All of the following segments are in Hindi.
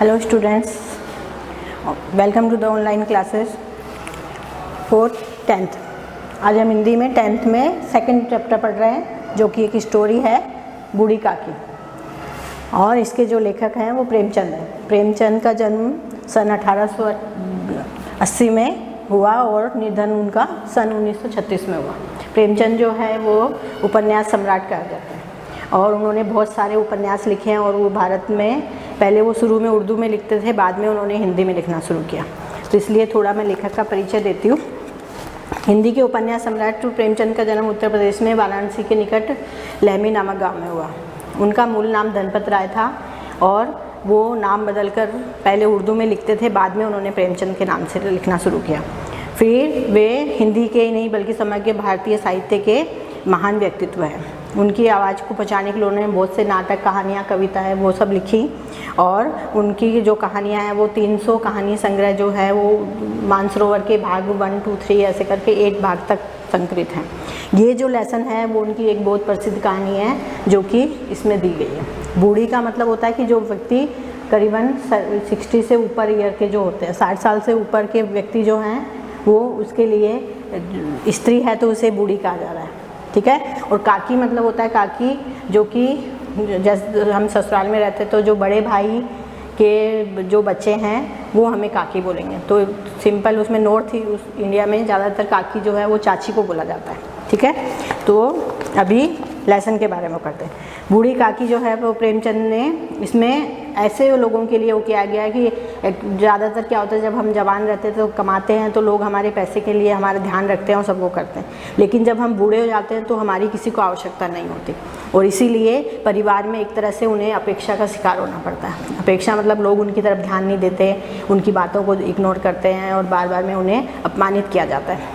Hello students, welcome to the online classes for 10th। आज हम हिंदी में 10th में सेकंड चैप्टर पढ़ रहे हैं, जो कि एक स्टोरी है बूढ़ी काकी। और इसके जो लेखक हैं वो प्रेमचंद हैं। प्रेमचंद का जन्म सन 1880 में हुआ और निधन उनका सन 1936 में हुआ। प्रेमचंद जो है वो उपन्यास सम्राट कहा जाता है और उन्होंने बहुत सारे उपन्यास लिखे हैं। और वो भारत में पहले वो शुरू में उर्दू में लिखते थे, बाद में उन्होंने हिंदी में लिखना शुरू किया। तो इसलिए थोड़ा मैं लेखक का परिचय देती हूँ। हिंदी के उपन्यास सम्राट प्रेमचंद का जन्म उत्तर प्रदेश में वाराणसी के निकट लहमी नामक गांव में हुआ। उनका मूल नाम धनपत राय था और वो नाम बदलकर पहले उर्दू में लिखते थे, बाद में उन्होंने प्रेमचंद के नाम से लिखना शुरू किया। फिर वे हिंदी के ही नहीं बल्कि समग्र भारतीय साहित्य के महान व्यक्तित्व हैं। उनकी आवाज़ को पहुँचाने के लिए उन्होंने बहुत से नाटक, कहानियाँ, कविताएँ वो सब लिखी। और उनकी जो कहानियाँ हैं वो 300 कहानी संग्रह जो है वो मानसरोवर के भाग 1, 2, 3 ऐसे करके 8 भाग तक संकलित हैं। ये जो लेसन है वो उनकी एक बहुत प्रसिद्ध कहानी है जो कि इसमें दी गई है। बूढ़ी का मतलब होता है कि जो व्यक्ति करीबन 60 से ऊपर ईयर के जो होते हैं, 60 साल से ऊपर के व्यक्ति जो हैं वो, उसके लिए स्त्री है तो उसे बूढ़ी कहा जा रहा है, ठीक है। और काकी मतलब होता है काकी, जो कि जैसे हम ससुराल में रहते तो जो बड़े भाई के जो बच्चे हैं वो हमें काकी बोलेंगे। तो सिंपल उसमें नॉर्थ इंडिया में ज़्यादातर काकी जो है वो चाची को बोला जाता है, ठीक है। तो अभी लेसन के बारे में करते हैं। बूढ़ी काकी जो है वो प्रेमचंद ने इसमें ऐसे लोगों के लिए वो किया गया है कि ज़्यादातर क्या होता है, जब हम जवान रहते हैं तो कमाते हैं तो लोग हमारे पैसे के लिए हमारा ध्यान रखते हैं और सब वो करते हैं, लेकिन जब हम बूढ़े हो जाते हैं तो हमारी किसी को आवश्यकता नहीं होती। और इसीलिए परिवार में एक तरह से उन्हें अपेक्षा का शिकार होना पड़ता है। अपेक्षा मतलब लोग उनकी तरफ ध्यान नहीं देते, उनकी बातों को इग्नोर करते हैं और बार बार में उन्हें अपमानित किया जाता है।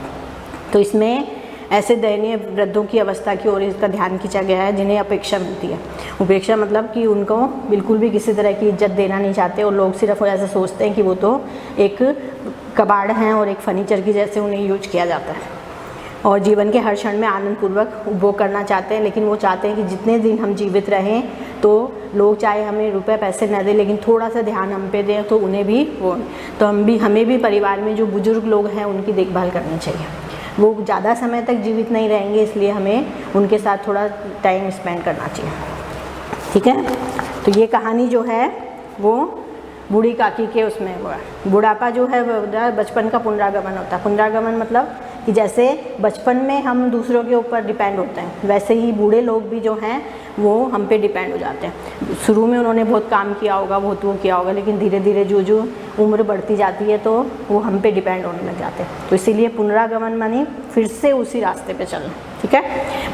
तो इसमें ऐसे दयनीय वृद्धों की अवस्था की ओर इसका ध्यान खींचा गया है जिन्हें अपेक्षा मिलती है। उपेक्षा मतलब कि उनको बिल्कुल भी किसी तरह की इज्जत देना नहीं चाहते और लोग सिर्फ ऐसा सोचते हैं कि वो तो एक कबाड़ हैं और एक फर्नीचर की जैसे उन्हें यूज किया जाता है। और जीवन के हर क्षण में आनंदपूर्वक उपभोग करना चाहते हैं, लेकिन वो चाहते हैं कि जितने दिन हम जीवित रहें तो लोग चाहे हमें रुपए पैसे न दें लेकिन थोड़ा सा ध्यान हम पे दें, तो उन्हें भी वो, तो हमें भी परिवार में जो बुजुर्ग लोग हैं उनकी देखभाल करनी चाहिए। वो ज़्यादा समय तक जीवित नहीं रहेंगे, इसलिए हमें उनके साथ थोड़ा टाइम स्पेंड करना चाहिए, ठीक है। तो ये कहानी जो है वो बूढ़ी काकी के उसमें हुआ। बुढ़ापा जो है वो बचपन का पुनरागमन होता है। पुनरागमन मतलब कि जैसे बचपन में हम दूसरों के ऊपर डिपेंड होते हैं, वैसे ही बूढ़े लोग भी जो हैं वो हम पे डिपेंड हो जाते हैं। शुरू में उन्होंने बहुत काम किया होगा, बहुत वो किया होगा, लेकिन धीरे धीरे जो उम्र बढ़ती जाती है तो वो हम पे डिपेंड होने लग जाते हैं। तो इसीलिए पुनरागमन मानी फिर से उसी रास्ते पे चलना, ठीक है।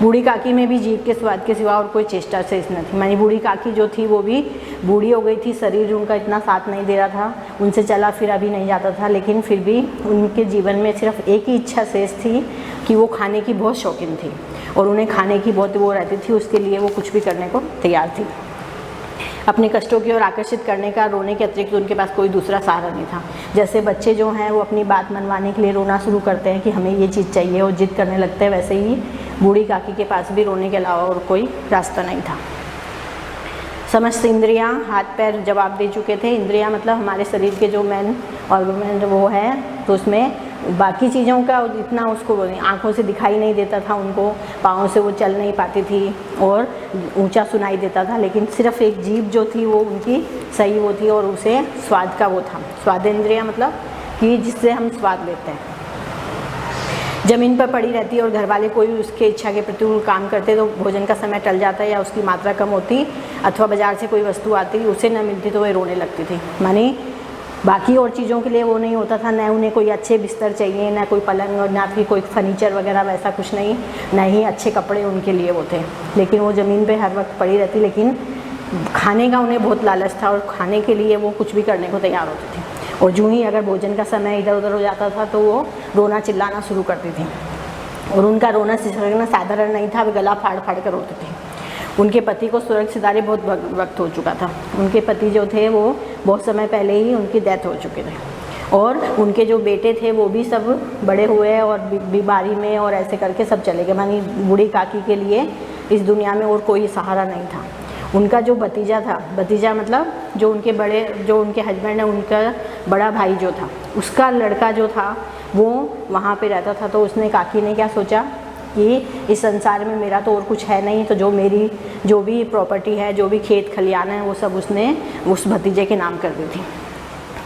बूढ़ी काकी में भी जीभ के स्वाद के सिवा और कोई चेष्टा शेष न थी। मानी बूढ़ी काकी जो थी वो भी बूढ़ी हो गई थी, शरीर उनका इतना साथ नहीं दे रहा था, उनसे चला फिरा भी नहीं जाता था, लेकिन फिर भी उनके जीवन में सिर्फ एक ही इच्छा शेष थी कि वो खाने की बहुत शौकीन थी और उन्हें खाने की बहुत वो रहती थी। उसके लिए वो कुछ भी करने को तैयार थी। अपने कष्टों की ओर आकर्षित करने का रोने के अतिरिक्त उनके पास कोई दूसरा सहारा नहीं था। जैसे बच्चे जो हैं वो अपनी बात मनवाने के लिए रोना शुरू करते हैं कि हमें ये चीज़ चाहिए और जिद करने लगते हैं, वैसे ही बूढ़ी काकी के पास भी रोने के अलावा और कोई रास्ता नहीं था। समस्त इंद्रियां, हाथ पैर जवाब दे चुके थे। इंद्रियां मतलब हमारे शरीर के जो मेन ऑर्गन वो है, तो उसमें बाकी चीज़ों का इतना उसको आंखों से दिखाई नहीं देता था, उनको पाँव से वो चल नहीं पाती थी और ऊंचा सुनाई देता था, लेकिन सिर्फ एक जीभ जो थी वो उनकी सही वो थी और उसे स्वाद का वो था। स्वादेंद्रियां मतलब कि जिससे हम स्वाद लेते हैं। ज़मीन पर पड़ी रहती और घर वाले कोई उसके इच्छा के प्रतिकूल काम करते तो भोजन का समय टल जाता या उसकी मात्रा कम होती, अथवा बाजार से कोई वस्तु आती उसे न मिलती तो वह रोने लगती थी। मानी बाकी और चीज़ों के लिए वो नहीं होता था, न उन्हें कोई अच्छे बिस्तर चाहिए, न कोई पलंग और ना फिर कोई फर्नीचर वगैरह वैसा कुछ नहीं, न ही अच्छे कपड़े उनके लिए वो थे। लेकिन वो ज़मीन पे हर वक्त पड़ी रहती, लेकिन खाने का उन्हें बहुत लालच था और खाने के लिए वो कुछ भी करने को तैयार होती थी। और जो ही अगर भोजन का समय इधर उधर हो जाता था तो वो रोना चिल्लाना शुरू करती थी। और उनका रोना चिल्लाना साधारण नहीं था, वे गला फाड़ फाड़ कर रोते थे। उनके पति को स्वर्ग सिधारे बहुत वक्त हो चुका था। उनके पति जो थे वो बहुत समय पहले ही उनकी डेथ हो चुके थे और उनके जो बेटे थे वो भी सब बड़े हुए और बीमारी में और ऐसे करके सब चले गए। मानी बूढ़ी काकी के लिए इस दुनिया में और कोई सहारा नहीं था। उनका जो भतीजा था, भतीजा मतलब जो उनके हस्बैंड है उनका बड़ा भाई जो था, उसका लड़का जो था वो वहाँ पे रहता था। तो उसने काकी ने क्या सोचा कि इस संसार में मेरा तो और कुछ है नहीं, तो जो भी प्रॉपर्टी है, जो भी खेत खलियान है, वो सब उसने उस भतीजे के नाम कर दी थी।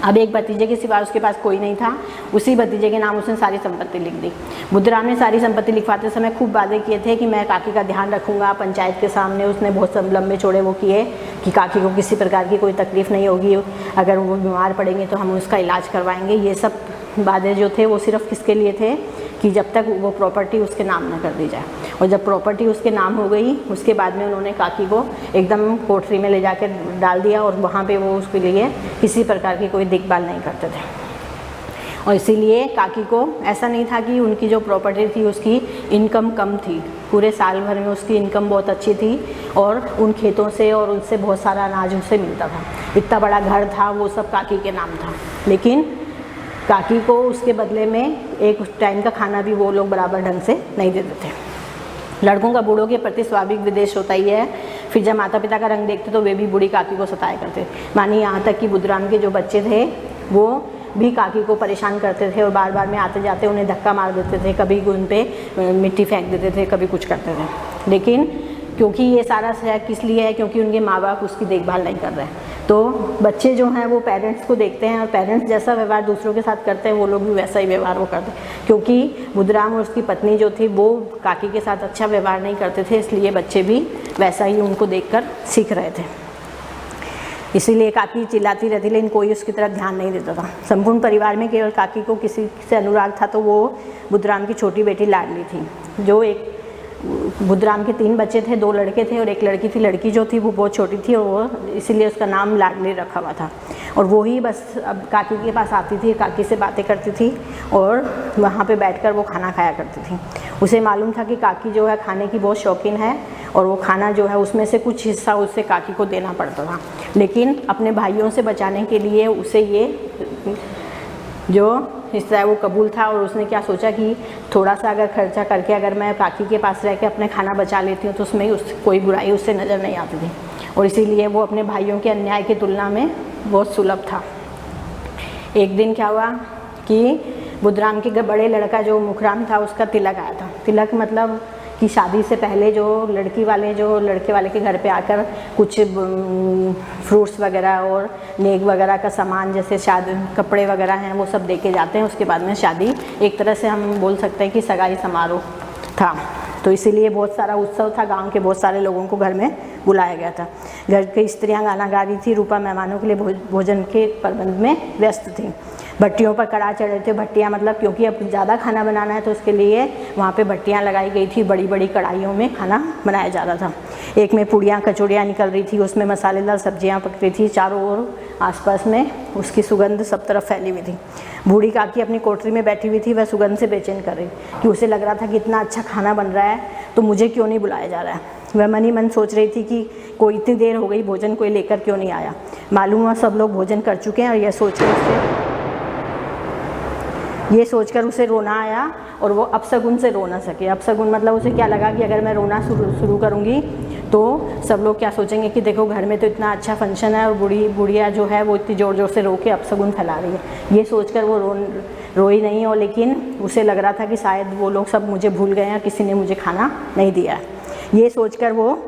अब एक भतीजे के सिवा उसके पास कोई नहीं था, उसी भतीजे के नाम उसने सारी संपत्ति लिख दी। बुद्धराम ने सारी संपत्ति लिखवाते समय खूब वादे किए थे कि मैं काकी का ध्यान रखूंगा। पंचायत के सामने उसने बहुत लंबे चौड़े वो किए कि काकी को किसी प्रकार की कोई तकलीफ़ नहीं होगी, अगर वो बीमार पड़ेंगे तो हम उसका इलाज करवाएंगे। ये सब वादे जो थे वो सिर्फ किसके लिए थे कि जब तक वो प्रॉपर्टी उसके नाम न कर दी जाए। और जब प्रॉपर्टी उसके नाम हो गई, उसके बाद में उन्होंने काकी को एकदम कोठरी में ले जाकर डाल दिया और वहाँ पे वो उसके लिए किसी प्रकार की कोई देखभाल नहीं करते थे। और इसीलिए काकी को ऐसा नहीं था कि उनकी जो प्रॉपर्टी थी उसकी इनकम कम थी, पूरे साल भर में उसकी इनकम बहुत अच्छी थी और उन खेतों से और उनसे बहुत सारा अनाज उसे मिलता था। इतना बड़ा घर था, वो सब काकी के नाम था। लेकिन काकी को उसके बदले में एक टाइम का खाना भी वो लोग बराबर ढंग से नहीं देते थे। लड़कों का बूढ़ों के प्रति स्वाभाविक विद्वेष होता ही है। फिर जब माता पिता का रंग देखते तो वे भी बूढ़ी काकी को सताया करते। मानिए यहाँ तक कि बुद्धराम के जो बच्चे थे वो भी काकी को परेशान करते थे और बार बार में आते जाते उन्हें धक्का मार देते थे, कभी उन पे मिट्टी फेंक देते थे, कभी कुछ करते थे। लेकिन क्योंकि ये सारा सहयोग किस लिए है, क्योंकि उनके माँ बाप उसकी देखभाल नहीं कर रहे हैं। तो बच्चे जो हैं वो पेरेंट्स को देखते हैं और पेरेंट्स जैसा व्यवहार दूसरों के साथ करते हैं वो लोग भी वैसा ही व्यवहार वो करते हैं। क्योंकि बुद्धराम और उसकी पत्नी जो थी वो काकी के साथ अच्छा व्यवहार नहीं करते थे, इसलिए बच्चे भी वैसा ही उनको देखकर सीख रहे थे। इसीलिए काकी चिल्लाती रहती, लेकिन कोई उसकी तरफ ध्यान नहीं देता था। संपूर्ण परिवार में केवल काकी को किसी से अनुराग था, तो वो बुद्धराम की छोटी बेटी लाडली थी। जो एक बुद्धराम के 3 बच्चे थे, 2 लड़के थे और 1 लड़की थी। लड़की जो थी वो बहुत छोटी थी और वो इसीलिए उसका नाम लाडली रखा हुआ था। और वो ही बस अब काकी के पास आती थी, काकी से बातें करती थी और वहाँ पे बैठकर वो खाना खाया करती थी। उसे मालूम था कि काकी जो है खाने की बहुत शौकीन है और वो खाना जो है उसमें से कुछ हिस्सा उसे काकी को देना पड़ता था। लेकिन अपने भाइयों से बचाने के लिए उसे ये जो हिस्सा है वो कबूल था और उसने क्या सोचा कि थोड़ा सा अगर खर्चा करके अगर मैं काकी के पास रह के अपने खाना बचा लेती हूँ तो उसमें कोई बुराई उससे नज़र नहीं आती थी। और इसीलिए वो अपने भाइयों के अन्याय की तुलना में बहुत सुलभ था। एक दिन क्या हुआ कि बुद्धराम के बड़े लड़का जो मुखराम था उसका तिलक आया था। तिलक मतलब कि शादी से पहले जो लड़के वाले के घर पे आकर कुछ फ्रूट्स वगैरह और नेक वगैरह का सामान जैसे शादी कपड़े वगैरह हैं वो सब देके जाते हैं। उसके बाद में शादी, एक तरह से हम बोल सकते हैं कि सगाई समारोह था। तो इसीलिए बहुत सारा उत्सव था, गांव के बहुत सारे लोगों को घर में बुलाया गया था। घर की स्त्रियां गाना गा रही थी, रूपा मेहमानों के लिए भोजन के प्रबंध में व्यस्त थी। भट्टियों पर कड़ा चढ़ रहे थे। भट्टियाँ मतलब क्योंकि अब ज़्यादा खाना बनाना है तो उसके लिए वहाँ पे भट्टियाँ लगाई गई थी। बड़ी बड़ी कढ़ाइयों में खाना बनाया जा रहा था। एक में पूड़ियाँ कचौड़ियाँ निकल रही थी, उसमें मसालेदार सब्जियाँ पक रही थी। चारों ओर आसपास में उसकी सुगंध सब तरफ फैली हुई थी। बूढ़ी काकी अपनी कोठरी में बैठी हुई थी, वह सुगंध से बेचैन कर रही कि उसे लग रहा था कि इतना अच्छा खाना बन रहा है तो मुझे क्यों नहीं बुलाया जा रहा है। वह मन ही मन सोच रही थी कि कोई इतनी देर हो गई, भोजन कोई लेकर क्यों नहीं आया। मालूम हुआ सब लोग भोजन कर चुके हैं और ये सोचकर उसे रोना आया और वो अपशगुन से रो ना सके। अपशगुन मतलब उसे क्या लगा कि अगर मैं रोना शुरू करूँगी तो सब लोग क्या सोचेंगे कि देखो घर में तो इतना अच्छा फंक्शन है और बुढ़िया जो है वो इतनी ज़ोर ज़ोर से रो के अपशगुन फैला रही है। ये सोचकर वो रोई नहीं, और लेकिन उसे लग रहा था कि शायद वो लोग सब मुझे भूल गए हैं, किसी ने मुझे खाना नहीं दिया है। ये सोचकर वो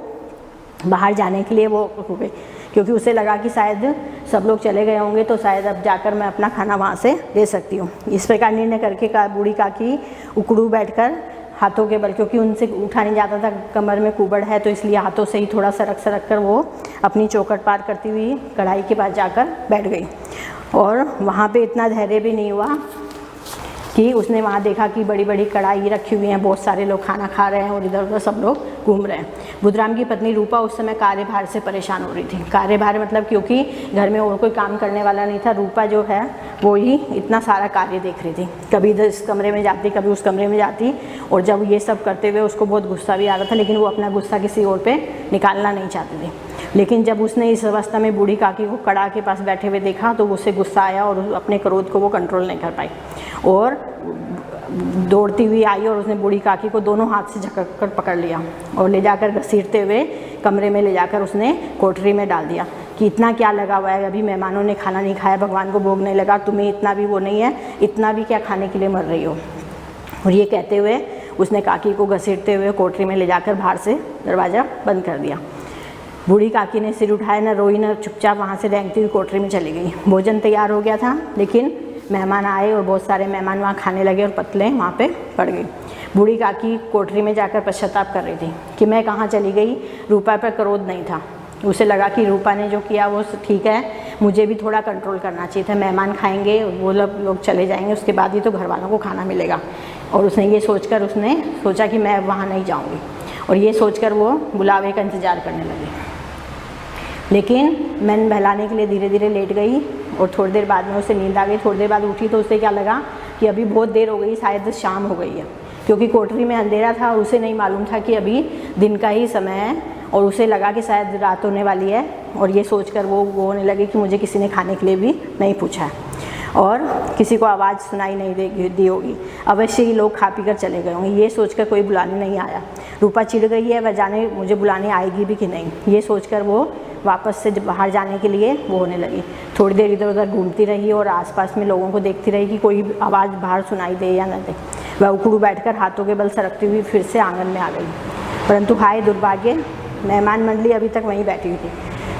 बाहर जाने के लिए वो हो गई, क्योंकि उसे लगा कि शायद सब लोग चले गए होंगे तो शायद अब जाकर मैं अपना खाना वहाँ से ले सकती हूँ। इस प्रकार निर्णय करके बूढ़ी काकी उकड़ू बैठकर हाथों के बल, क्योंकि उनसे उठा नहीं जाता था, कमर में कुबड़ है तो इसलिए हाथों से ही थोड़ा सरक कर वो अपनी चौखट पार करती हुई कढ़ाई के पास जाकर बैठ गई। और वहाँ पे इतना धैर्य भी नहीं हुआ कि उसने वहाँ देखा कि बड़ी बड़ी कढ़ाई रखी हुई हैं, बहुत सारे लोग खाना खा रहे हैं और इधर उधर सब लोग घूम रहे हैं। बुद्धराम की पत्नी रूपा उस समय कार्यभार से परेशान हो रही थी। कार्यभार मतलब क्योंकि घर में और कोई काम करने वाला नहीं था, रूपा जो है वो ही इतना सारा कार्य देख रही थी। कभी इधर इस कमरे में जाती, कभी उस कमरे में जाती, और जब ये सब करते हुए उसको बहुत गुस्सा भी आ रहा था, लेकिन वो अपना गुस्सा किसी और पे निकालना नहीं चाहती थी। लेकिन जब उसने इस अवस्था में बूढ़ी काकी को कड़ा के पास बैठे हुए देखा तो उसे गुस्सा आया और अपने क्रोध को वो कंट्रोल नहीं कर पाई और दौड़ती हुई आई और उसने बूढ़ी काकी को दोनों हाथ से झटक कर पकड़ लिया और ले जाकर घसीटते हुए कमरे में ले जाकर उसने कोठरी में डाल दिया कि इतना क्या लगा हुआ है, अभी मेहमानों ने खाना नहीं खाया, भगवान को भोग नहीं लगा, तुम्हें इतना भी वो नहीं है, इतना भी क्या खाने के लिए मर रही हो। और ये कहते हुए उसने काकी को घसीटते हुए कोठरी में ले जाकर बाहर से दरवाज़ा बंद कर दिया। बूढ़ी काकी ने सिर उठाया, न रोई न चुपचाप वहाँ से रेंगती हुई कोठरी में चली गई। भोजन तैयार हो गया था, लेकिन मेहमान आए और बहुत सारे मेहमान वहाँ खाने लगे और पतले वहाँ पे पड़ गई। बूढ़ी काकी कोठरी में जाकर पश्चाताप कर रही थी कि मैं कहाँ चली गई। रूपा पर क्रोध नहीं था, उसे लगा कि रूपा ने जो किया वो ठीक है, मुझे भी थोड़ा कंट्रोल करना चाहिए था। मेहमान खाएंगे, वो लोग चले जाएंगे, उसके बाद ही तो घर वालों को खाना मिलेगा। और उसने ये सोचकर उसने सोचा कि मैं वहाँ नहीं जाऊँगी, और ये सोचकर वो बुलावे का इंतज़ार करने लगी। लेकिन मन बहलाने के लिए धीरे धीरे लेट गई और थोड़ी देर बाद में उसे नींद आ गई। थोड़ी देर बाद उठी तो उसे क्या लगा कि अभी बहुत देर हो गई, शायद शाम हो गई है, क्योंकि कोठरी में अंधेरा था और उसे नहीं मालूम था कि अभी दिन का ही समय है, और उसे लगा कि शायद रात होने वाली है। और ये सोचकर वो होने लगी कि मुझे किसी ने खाने के लिए भी नहीं पूछा है और किसी को आवाज़ सुनाई नहीं दी होगी, अवश्य ही लोग खा पी कर चले गए होंगे। ये सोचकर कोई बुलाने नहीं आया। रूपा चिढ़ गई है, वह जाने मुझे बुलाने आएगी भी कि नहीं। ये सोचकर वो वापस से बाहर जाने के लिए वो होने लगी। थोड़ी देर इधर उधर घूमती रही और आसपास में लोगों को देखती रही कि कोई आवाज़ बाहर सुनाई दे या न दे। वह उखड़ू बैठकर हाथों के बल सरकती हुई फिर से आंगन में आ गई। परंतु हाय दुर्भाग्य, मेहमान मंडली अभी तक वहीं बैठी हुई थी।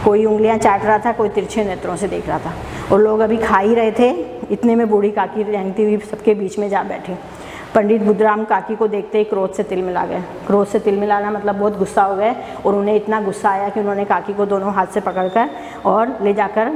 कोई उंगलियां चाट रहा था, कोई तिरछे नेत्रों से देख रहा था, और लोग अभी खा ही रहे थे। इतने में बूढ़ी काकी रेंगती हुई सबके बीच में जा बैठी। पंडित बुद्धराम काकी को देखते ही क्रोध से तिलमिला गए। क्रोध से तिलमिलाना मतलब बहुत गुस्सा हो गए, और उन्हें इतना गुस्सा आया कि उन्होंने काकी को दोनों हाथ से पकड़कर और ले जाकर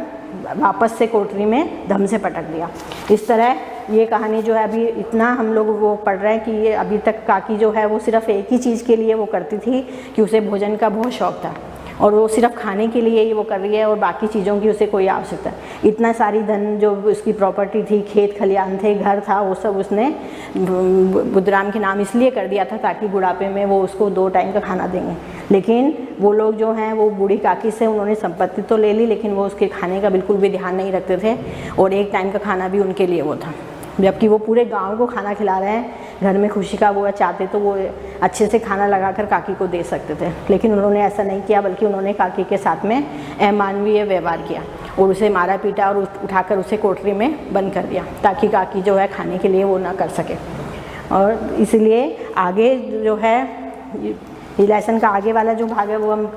वापस से कोठरी में धम से पटक दिया। इस तरह ये कहानी जो है, अभी इतना हम लोग वो पढ़ रहे हैं कि ये अभी तक काकी जो है वो सिर्फ एक ही चीज़ के लिए वो करती थी कि उसे भोजन का बहुत शौक़ था, और वो सिर्फ खाने के लिए ही वो कर रही है, और बाकी चीज़ों की उसे कोई आवश्यकता। इतना सारी धन जो उसकी प्रॉपर्टी थी, खेत खलियान थे, घर था, वो सब उसने बुद्धराम के नाम इसलिए कर दिया था ताकि बुढ़ापे में वो उसको 2 टाइम का खाना देंगे। लेकिन वो लोग जो हैं वो बूढ़ी काकी से उन्होंने संपत्ति तो ले ली, लेकिन वो उसके खाने का बिल्कुल भी ध्यान नहीं रखते थे, और 1 टाइम का खाना भी उनके लिए वो था, जबकि वो पूरे गांव को खाना खिला रहे हैं। घर में खुशी का वो चाहते तो वो अच्छे से खाना लगाकर काकी को दे सकते थे, लेकिन उन्होंने ऐसा नहीं किया, बल्कि उन्होंने काकी के साथ में अमानवीय व्यवहार किया और उसे मारा पीटा और उठाकर उसे कोठरी में बंद कर दिया, ताकि काकी जो है खाने के लिए वो ना कर सके। और इसलिए आगे जो है ये लेसन का आगे वाला जो भाग है वो हम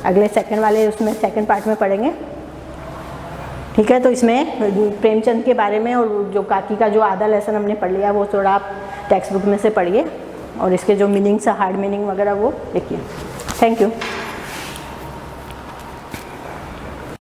अगले सेकंड वाले उसमें सेकंड पार्ट में पढ़ेंगे। ठीक है, तो इसमें प्रेमचंद के बारे में और जो काकी का जो आधा लेसन हमने पढ़ लिया वो थोड़ा आप टेक्स्ट बुक में से पढ़िए, और इसके जो मीनिंग्स है, हार्ड मीनिंग वगैरह वो देखिए। Thank you.